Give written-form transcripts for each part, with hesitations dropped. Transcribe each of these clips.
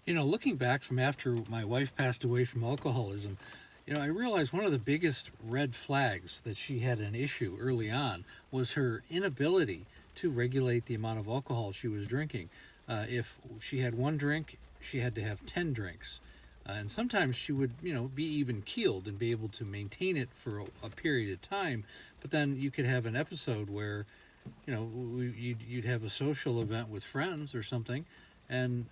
Looking back from after my wife passed away from alcoholism, I realized one of the biggest red flags that she had an issue early on was her inability to regulate the amount of alcohol she was drinking. If she had one drink, she had to have 10 drinks. And sometimes she would, be even keeled and be able to maintain it for a period of time. But then you could have an episode where, you'd have a social event with friends or something, and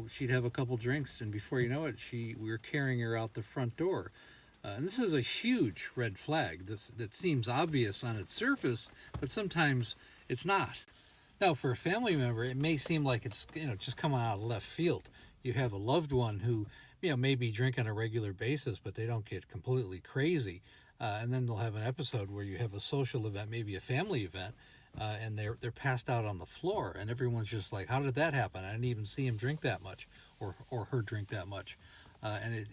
she'd have a couple drinks, and before you know it, we were carrying her out the front door. And this is a huge red flag. That seems obvious on its surface, but sometimes it's not. Now, for a family member, it may seem like it's just coming out of left field. You have a loved one who maybe drink on a regular basis, but they don't get completely crazy. And then they'll have an episode where you have a social event, maybe a family event, and they're passed out on the floor, and everyone's just like, "How did that happen? I didn't even see him drink that much, or her drink that much." And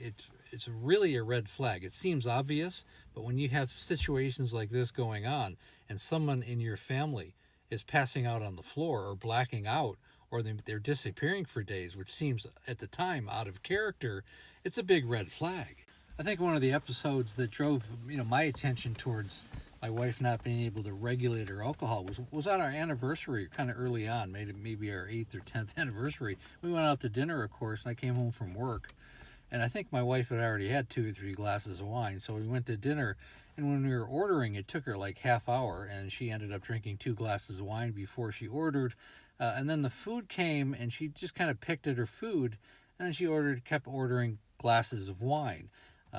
it's really a red flag. It seems obvious, but when you have situations like this going on, and someone in your family is passing out on the floor or blacking out, or they're disappearing for days, which seems at the time out of character, it's a big red flag. I think one of the episodes that drove my attention towards my wife not being able to regulate her alcohol was on our anniversary, kind of early on, maybe our 8th or 10th anniversary. We went out to dinner, of course, and I came home from work, and I think my wife had already had 2 or 3 glasses of wine. So we went to dinner, and when we were ordering, it took her like half hour, and she ended up drinking 2 glasses of wine before she ordered. And then the food came, and she just kind of picked at her food, and then kept ordering glasses of wine.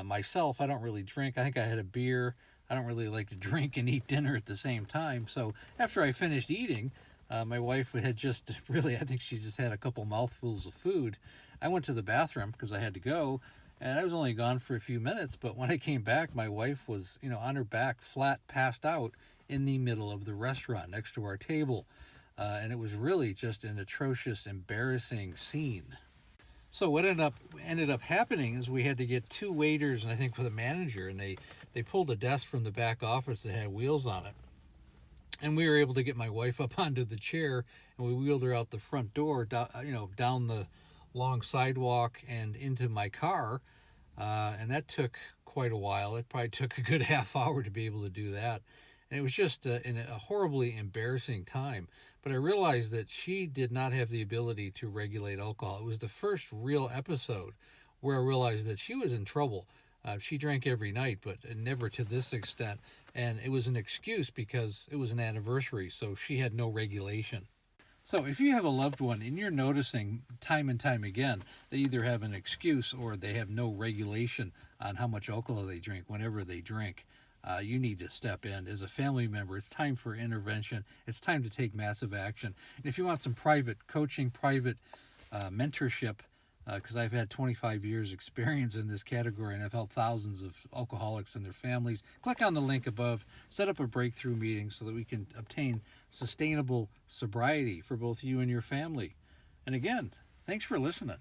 Myself, I don't really drink. I think I had a beer. I don't really like to drink and eat dinner at the same time. So after I finished eating, my wife had just really, I think she just had a couple mouthfuls of food. I went to the bathroom because I had to go, and I was only gone for a few minutes. But when I came back, my wife was, on her back, flat, passed out in the middle of the restaurant next to our table. And it was really just an atrocious, embarrassing scene. So what ended up happening is we had to get 2 waiters, and I think for the manager, and they pulled a desk from the back office that had wheels on it, and we were able to get my wife up onto the chair, and we wheeled her out the front door, down the long sidewalk and into my car, and that took quite a while. It probably took a good half hour to be able to do that. And it was just a horribly embarrassing time. But I realized that she did not have the ability to regulate alcohol. It was the first real episode where I realized that she was in trouble. She drank every night, but never to this extent. And it was an excuse because it was an anniversary, so she had no regulation. So if you have a loved one and you're noticing time and time again they either have an excuse or they have no regulation on how much alcohol they drink whenever they drink, you need to step in. As a family member, it's time for intervention. It's time to take massive action. And if you want some private coaching, private mentorship, because I've had 25 years experience in this category and I've helped thousands of alcoholics and their families, click on the link above, set up a breakthrough meeting so that we can obtain sustainable sobriety for both you and your family. And again, thanks for listening.